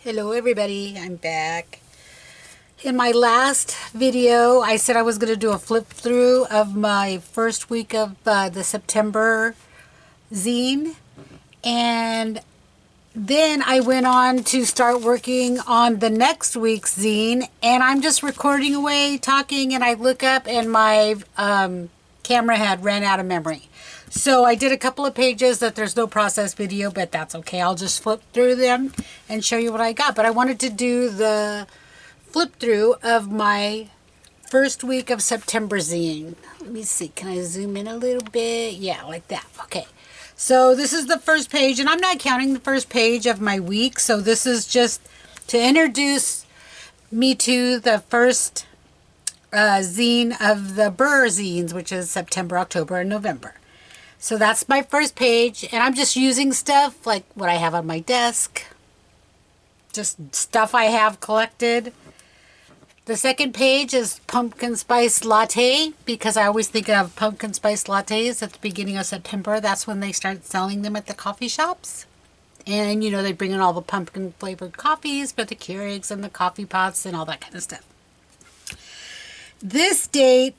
Hello everybody, I'm back. In my last video, I said I was going to do a flip through of my first week of the September zine, and then I went on to start working on the next week's zine, and I'm just recording away, talking, and I look up and my camera had ran out of memory. So I did a couple of pages that there's no process video, but that's okay. I'll just flip through them and show you what I got. But I wanted to do the flip through of my first week of September zine. Let me see. Can I zoom in a little bit? Yeah, like that. Okay. So this is the first page, and I'm not counting the first page of my week. So this is just to introduce me to the first zine of the BER Zines, which is September, October, and November. So that's my first page, and I'm just using stuff like what I have on my desk, just stuff I have collected. The second page is pumpkin spice latte, because I always think of pumpkin spice lattes at the beginning of September. That's when they start selling them at the coffee shops. And, you know, they bring in all the pumpkin flavored coffees for the Keurigs and the coffee pots and all that kind of stuff. This date,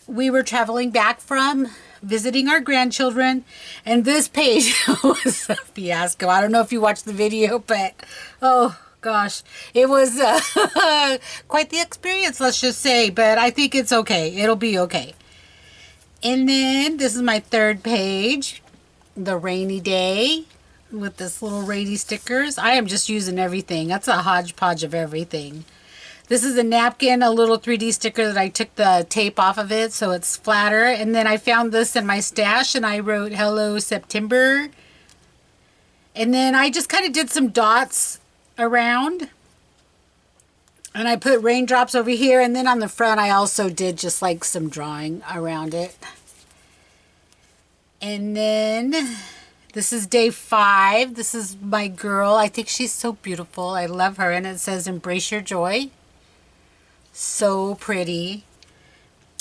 we were traveling back from visiting our grandchildren, and this page was a fiasco. I don't know if you watched the video, but oh gosh, it was quite the experience, let's just say, but I think it's okay. It'll be okay. And then this is my third page, the rainy day with this little rainy stickers. I am just using everything. That's a hodgepodge of everything. This is a napkin, a little 3D sticker that I took the tape off of it so it's flatter. And then I found this in my stash and I wrote Hello September. And then I just kind of did some dots around. And I put raindrops over here. And then on the front I also did just like some drawing around it. And then this is day 5. This is my girl. I think she's so beautiful. I love her. And it says embrace your joy. So pretty.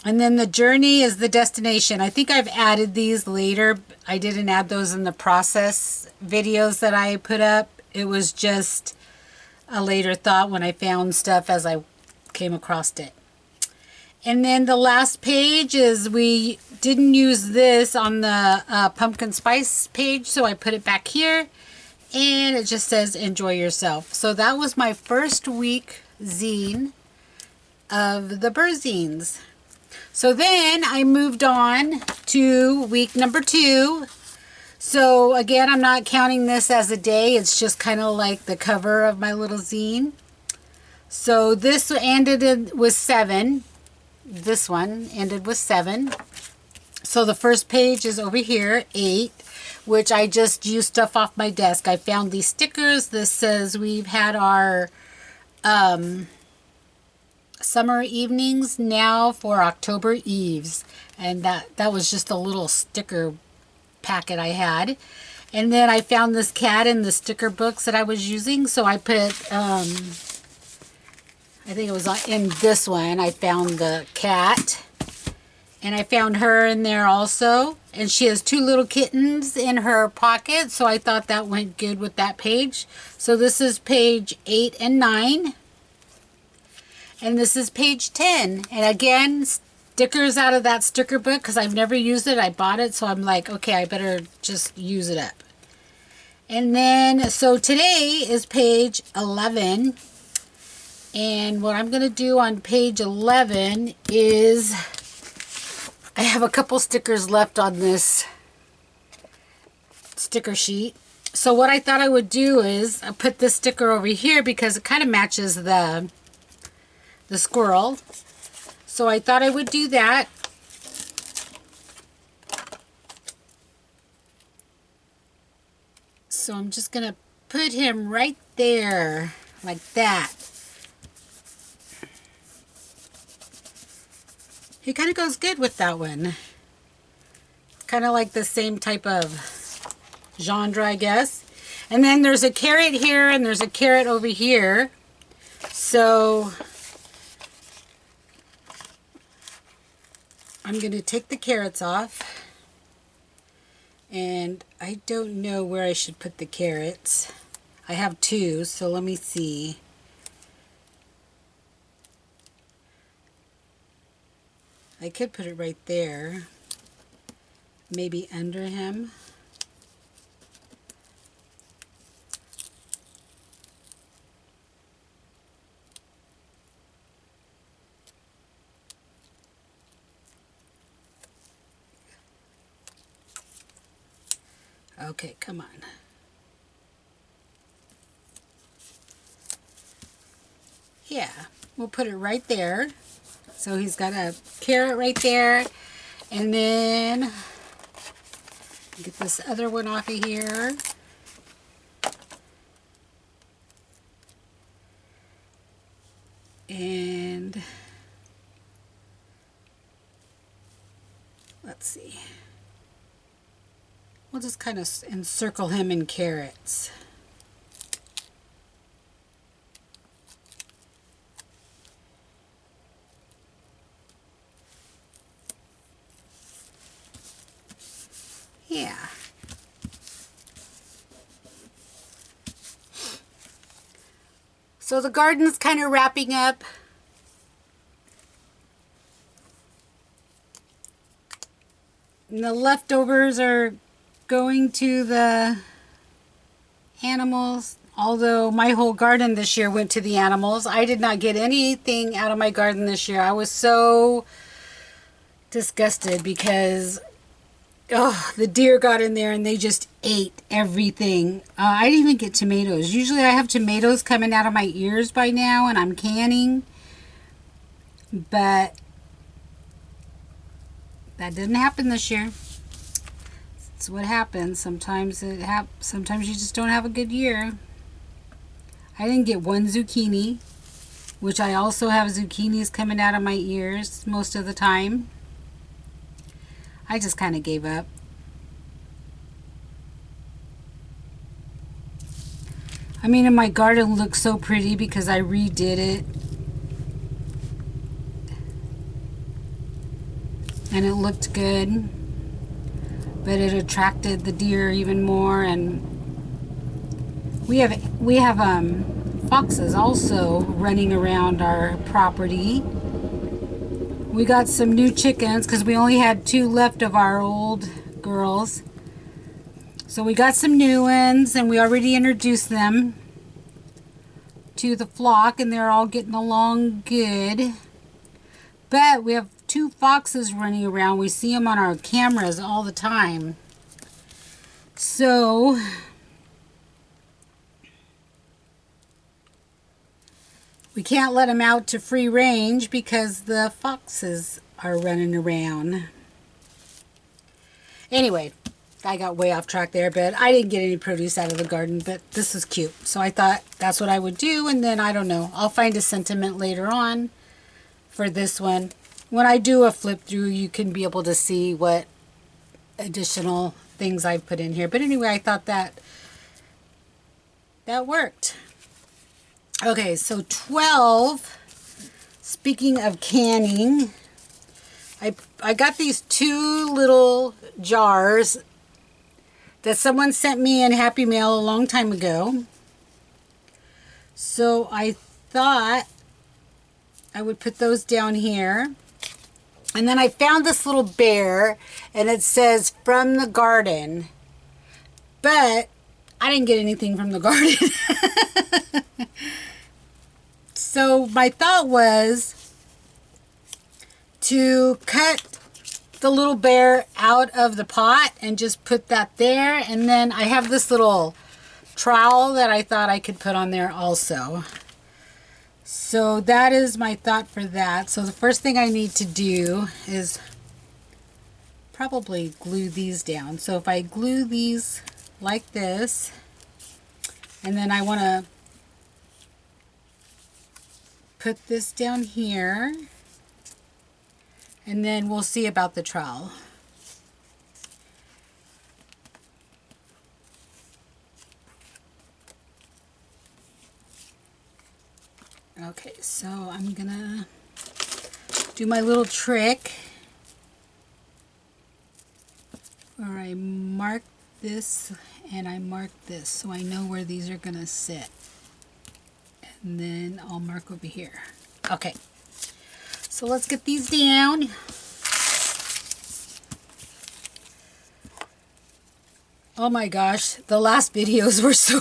And then the journey is the destination. I think I've added these later. I didn't add those in the process videos that I put up. It was just a later thought when I found stuff as I came across it. And then the last page is, we didn't use this on the pumpkin spice page, so I put it back here. And it just says enjoy yourself. So that was my first week zine of the BER Zines. So then I moved on to week number 2. So again, I'm not counting this as a day. It's just kind of like the cover of my little zine. So this ended with 7. This one ended with 7. So the first page is over here, 8, which I just used stuff off my desk. I found these stickers. This says we've had our summer evenings now for October eves, and that was just a little sticker packet I had. And then I found this cat in the sticker books that I was using, so I put I think it was in this one I found the cat, and I found her in there also, and she has 2 little kittens in her pocket, so I thought that went good with that page. So this is page 8 and 9. And this is page 10. And again, stickers out of that sticker book, because I've never used it. I bought it, so I'm like, okay, I better just use it up. And then, so today is page 11. And what I'm going to do on page 11 is, I have a couple stickers left on this sticker sheet. So what I thought I would do is, I put this sticker over here because it kind of matches the squirrel. So I thought I would do that. So I'm just going to put him right there, like that. He kind of goes good with that one. Kind of like the same type of genre, I guess. And then there's a carrot here and there's a carrot over here. So I'm going to take the carrots off, and I don't know where I should put the carrots. I have two, so let me see. I could put it right there, maybe under him. Okay, come on. Yeah, we'll put it right there. So he's got a carrot right there. And then get this other one off of here. And let's see. We'll just kind of encircle him in carrots. Yeah. So the garden's kind of wrapping up. And the leftovers are going to the animals. Although my whole garden this year went to the animals. I did not get anything out of my garden this year. I was so disgusted because the deer got in there and they just ate everything. I didn't even get tomatoes. Usually I have tomatoes coming out of my ears by now and I'm canning. But that didn't happen this year. That's what happens. Sometimes sometimes you just don't have a good year. I didn't get one zucchini, which I also have zucchinis coming out of my ears most of the time. I just kind of gave up. I mean, and my garden looks so pretty because I redid it. And it looked good. But it attracted the deer even more, and we have foxes also running around our property. We got some new chickens because we only had 2 left of our old girls. So we got some new ones and we already introduced them to the flock and they're all getting along good. But we have 2 foxes running around. We see them on our cameras all the time. So we can't let them out to free range because the foxes are running around. Anyway, I got way off track there, but I didn't get any produce out of the garden, but this is cute. So I thought that's what I would do, and then I don't know. I'll find a sentiment later on for this one. When I do a flip through, you can be able to see what additional things I've put in here. But anyway, I thought that worked. Okay, so 12. Speaking of canning, I got these 2 little jars that someone sent me in Happy Mail a long time ago. So I thought I would put those down here. And then I found this little bear, and it says from the garden. But I didn't get anything from the garden. So my thought was to cut the little bear out of the pot and just put that there. And then I have this little trowel that I thought I could put on there also. So that is my thought for that. So the first thing I need to do is probably glue these down. So if I glue these like this, and then I want to put this down here, and then we'll see about the trowel. Okay, so I'm gonna do my little trick where I mark this And I mark this so I know where these are going to sit. And then I'll mark over here. Okay, so let's get these down. Oh my gosh, the last videos were so...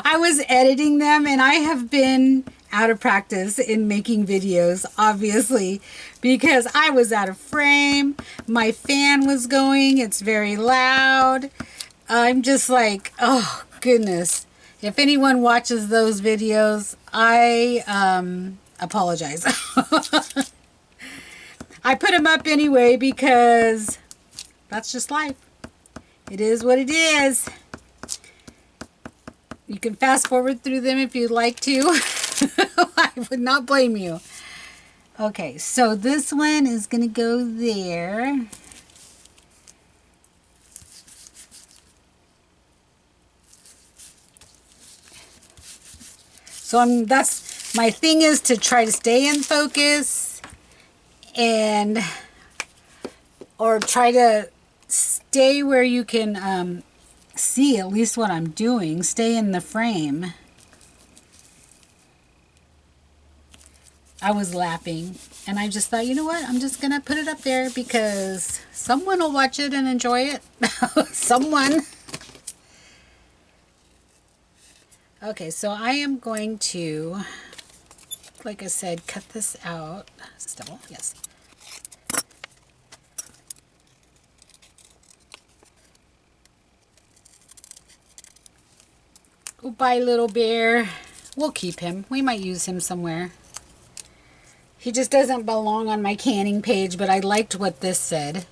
I was editing them, and I have been out of practice in making videos, obviously, because I was out of frame. My fan was going. It's very loud. I'm just like, oh goodness. If anyone watches those videos, I apologize. I put them up anyway because that's just life. It is what it is. You can fast forward through them if you'd like to. I would not blame you. Okay, so this one is going to go there. So that's my thing, is to try to stay in focus and or try to stay where you can see at least what I'm doing. Stay in the frame. I was laughing, and I just thought, you know what? I'm just going to put it up there because someone will watch it and enjoy it. Someone. Okay, so I am going to, like I said, cut this out. Still, yes. Goodbye, little bear. We'll keep him. We might use him somewhere. He just doesn't belong on my canning page, but I liked what this said.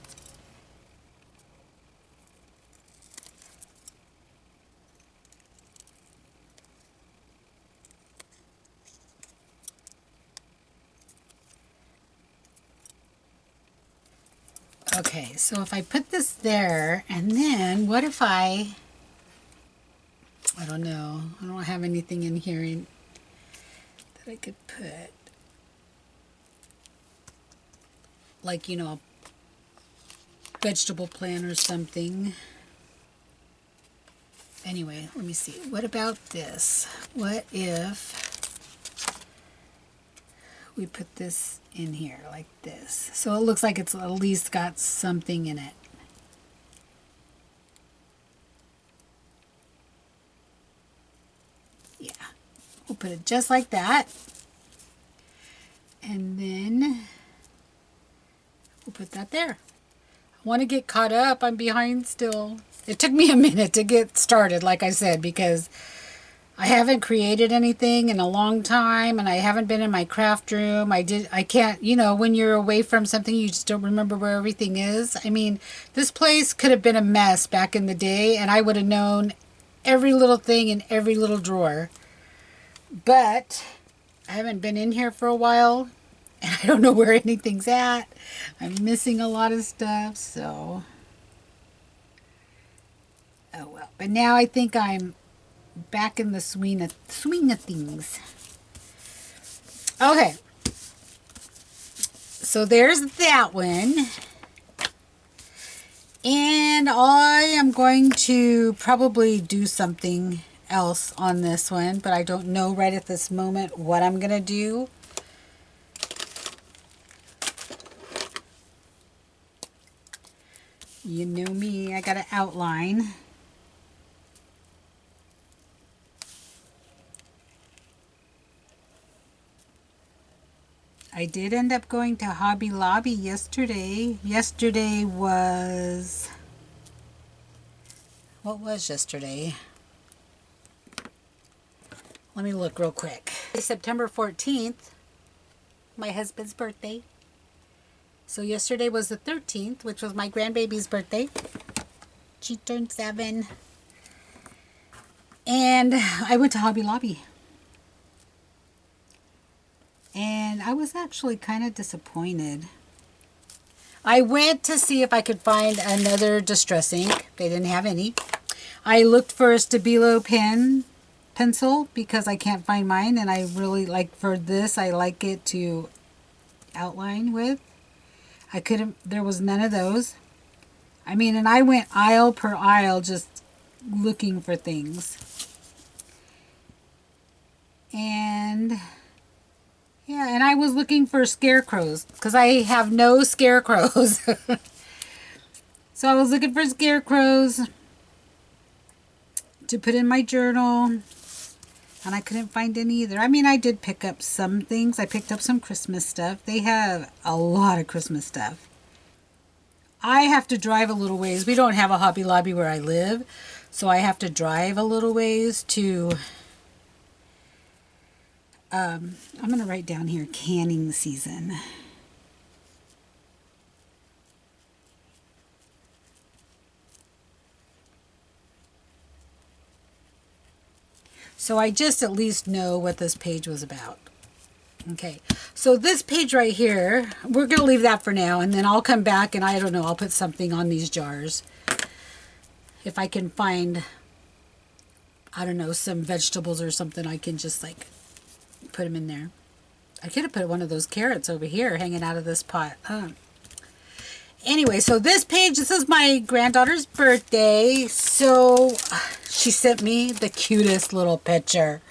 Okay, so if I put this there, and then what if I don't know. I don't have anything in here that I could put. Like, you know, a vegetable plant or something. Anyway, let me see. What about this? What if we put this in here like this? So it looks like it's at least got something in it. Yeah, we'll put it just like that. And then we'll put that there. I want to get caught up. I'm behind still. It took me a minute to get started, like I said, because I haven't created anything in a long time, and I haven't been in my craft room. I can't, you know, when you're away from something, you just don't remember where everything is. I mean, this place could have been a mess back in the day, and I would have known every little thing in every little drawer. But I haven't been in here for a while, and I don't know where anything's at. I'm missing a lot of stuff, so oh well. But now I think I'm back in the swing of things. Okay, so there's that one. And I am going to probably do something else on this one, but I don't know right at this moment what I'm going to do. You know me, I got to outline. I did end up going to Hobby Lobby yesterday. Yesterday was... What was yesterday? Let me look real quick. September 14th, my husband's birthday. So yesterday was the 13th, which was my grandbaby's birthday. She turned 7. And I went to Hobby Lobby. And I was actually kind of disappointed. I went to see if I could find another distress ink. They didn't have any. I looked for a Stabilo pencil because I can't find mine, and I really like, for this, I like it to outline with. There was none of those. I mean, and I went aisle per aisle just looking for things. And yeah, and I was looking for scarecrows because I have no scarecrows. So I was looking for scarecrows to put in my journal, and I couldn't find any either. I mean, I did pick up some things. I picked up some Christmas stuff. They have a lot of Christmas stuff. I have to drive a little ways. We don't have a Hobby Lobby where I live, so I have to drive a little ways to... I'm going to write down here, canning season. So I just at least know what this page was about. Okay, so this page right here, we're going to leave that for now, and then I'll come back and I don't know, I'll put something on these jars. If I can find, I don't know, some vegetables or something, I can just like put them in there. I could have put one of those carrots over here hanging out of this pot. Anyway, so this page, this is my granddaughter's birthday. So she sent me the cutest little picture.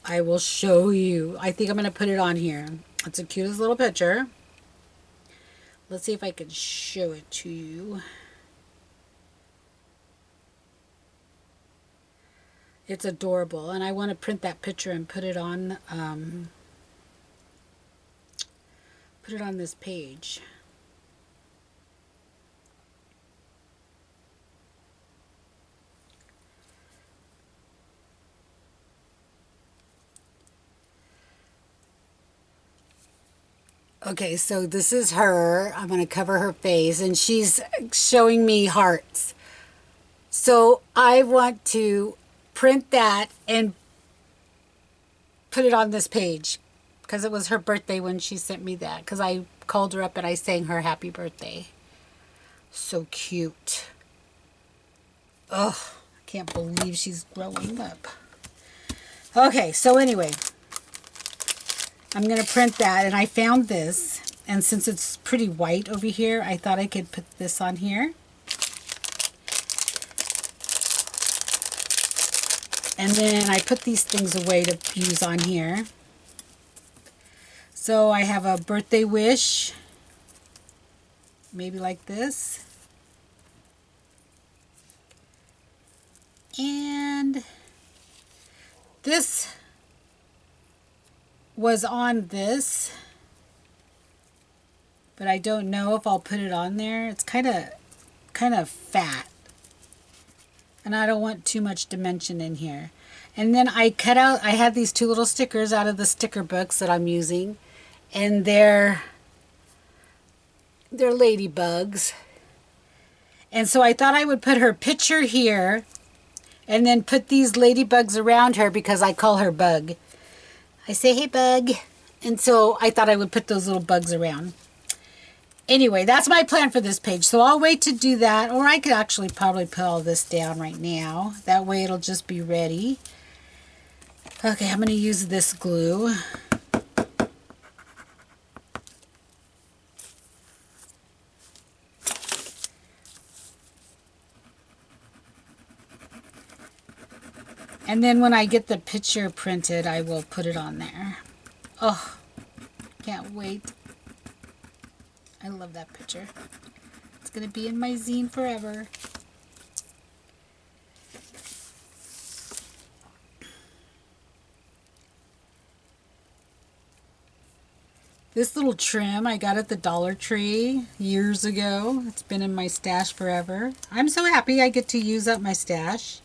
I will show you. I think I'm going to put it on here. It's the cutest little picture. Let's see if I can show it to you. It's adorable, and I want to print that picture and put it on this page. Okay, so this is her. I'm going to cover her face, and she's showing me hearts. So I want to print that and put it on this page because it was her birthday when she sent me that, because I called her up and I sang her happy birthday. So cute. Oh, I can't believe she's growing up. Okay, so anyway, I'm going to print that, and I found this, and since it's pretty white over here, I thought I could put this on here. And then I put these things away to use on here. So I have a birthday wish, maybe like this. And this was on this, but I don't know if I'll put it on there. It's kind of fat, and I don't want too much dimension in here. And then I had these two little stickers out of the sticker books that I'm using, and they're ladybugs. And so I thought I would put her picture here and then put these ladybugs around her because I call her Bug. I say, hey, Bug. And so I thought I would put those little bugs around. Anyway, that's my plan for this page. So I'll wait to do that. Or I could actually probably put all this down right now. That way it'll just be ready. Okay, I'm going to use this glue. And then when I get the picture printed, I will put it on there. Oh, can't wait. I love that picture. It's going to be in my zine forever. This little trim I got at the Dollar Tree years ago. It's been in my stash forever. I'm so happy I get to use up my stash.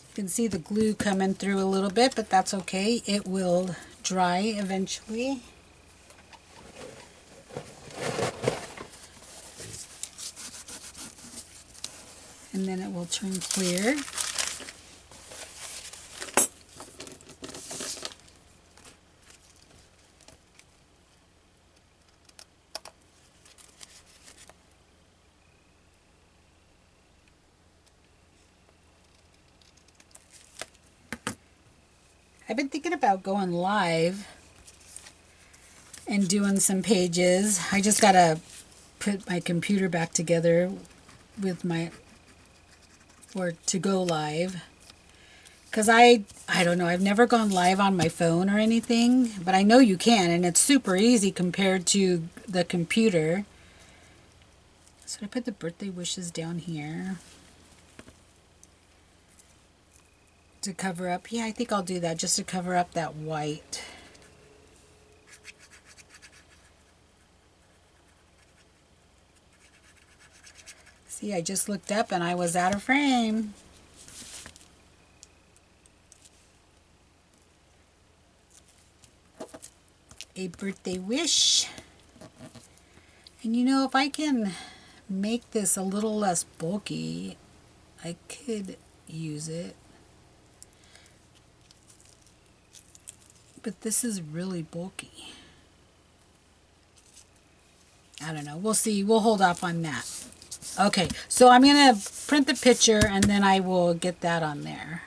You can see the glue coming through a little bit, but that's okay. It will dry eventually. And then it will turn clear. I've been thinking about going live and doing some pages. I just gotta put my computer back together with my, or to go live. Because I don't know, I've never gone live on my phone or anything, but I know you can, and it's super easy compared to the computer. So I put the birthday wishes down here to cover up. Yeah, I think I'll do that just to cover up that white. See, I just looked up and I was out of frame. A birthday wish. And you know, if I can make this a little less bulky, I could use it. But this is really bulky. I don't know. We'll see. We'll hold off on that. Okay, so I'm going to print the picture and then I will get that on there.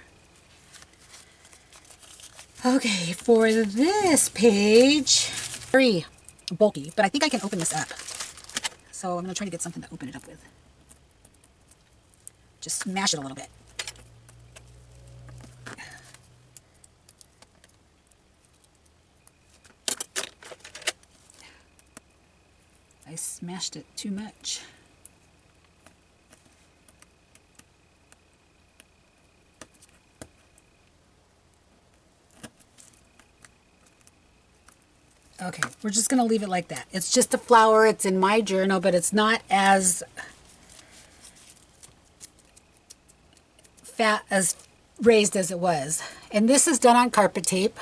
Okay, for this page, very bulky, but I think I can open this up. So I'm going to try to get something to open it up with. Just smash it a little bit. I smashed it too much. Okay, we're just going to leave it like that. It's just a flower. It's in my journal, but it's not as fat as raised as it was. And this is done on carpet tape.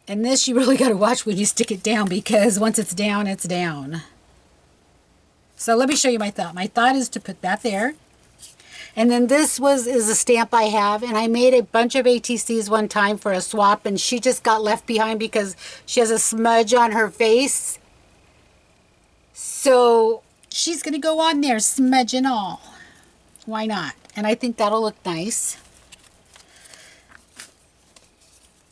And this you really got to watch when you stick it down, because once it's down, it's down. So let me show you my thought. My thought is to put that there. And then this is a stamp I have, and I made a bunch of ATCs one time for a swap, and she just got left behind because she has a smudge on her face. So she's going to go on there, smudge and all. Why not? And I think that'll look nice.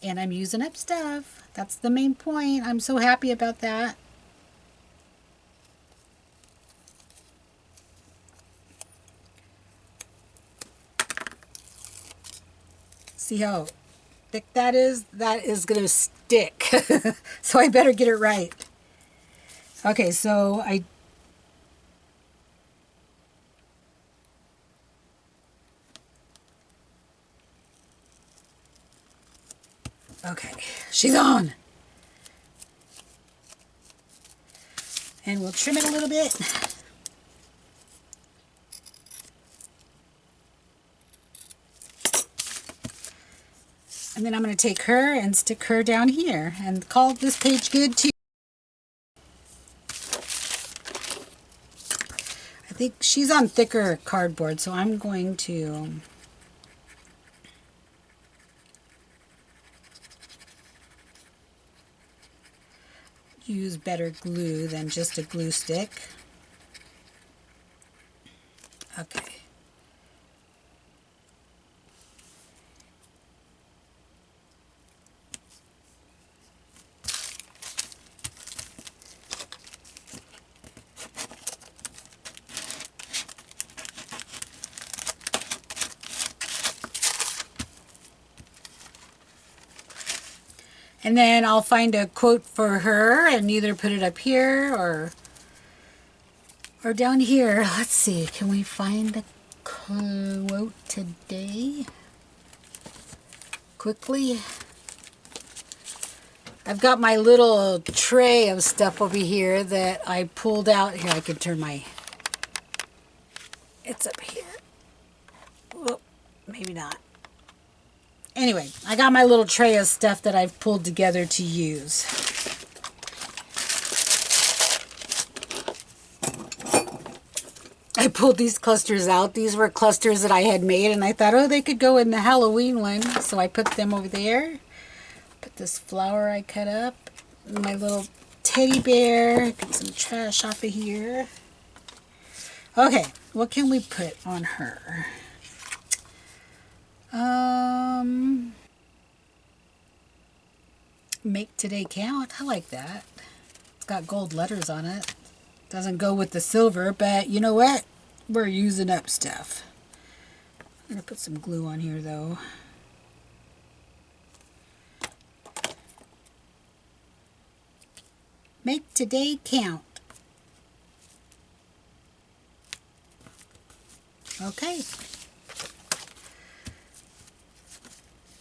And I'm using up stuff. That's the main point. I'm so happy about that. See how thick that is? That is going to stick. So I better get it right. Okay, so okay, she's on. And we'll trim it a little bit. And then I'm going to take her and stick her down here and call this page good too. I think she's on thicker cardboard, so I'm going to use better glue than just a glue stick. Okay. And then I'll find a quote for her and either put it up here or down here. Let's see, can we find a quote today? Quickly. I've got my little tray of stuff over here that I pulled out. Here, I can turn my... It's up here. Whoop, maybe not. Anyway, I got my little tray of stuff that I've pulled together to use. I pulled these clusters out. These were clusters that I had made, and I thought, oh, they could go in the Halloween one. So I put them over there. Put this flower I cut up. My little teddy bear. Get some trash off of here. Okay, what can we put on her? Make today count. I like that. It's got gold letters on it. Doesn't go with the silver, but you know what? We're using up stuff. I'm going to put some glue on here though. Make today count. Okay.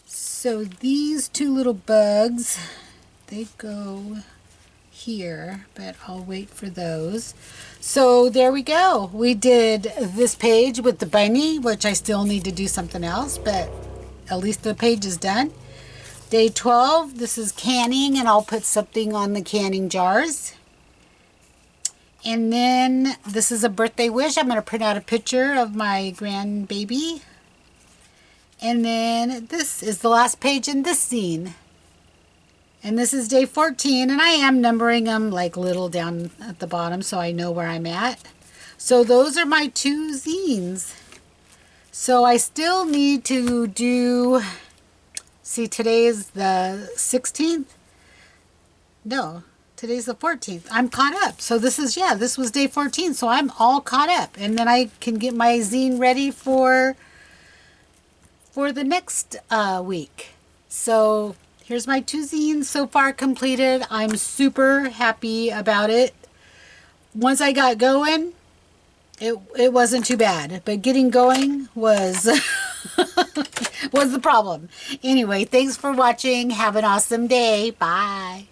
So these two little bugs, they go here, but I'll wait for those. So there we go. We did this page with the bunny, which I still need to do something else, but at least the page is done. Day 12, this is canning, and I'll put something on the canning jars. And then this is a birthday wish. I'm going to print out a picture of my grandbaby. And then this is the last page in this zine. And this is day 14, and I am numbering them like little down at the bottom so I know where I'm at. So those are my 2 zines. So I still need to do, see, today is the 16th? No, today's the 14th. I'm caught up. So this is, yeah, this was day 14, so I'm all caught up. And then I can get my zine ready for the next week. So here's my 2 zines so far completed. I'm super happy about it. Once I got going, it wasn't too bad, but getting going was was the problem. Anyway, thanks for watching. Have an awesome day. Bye.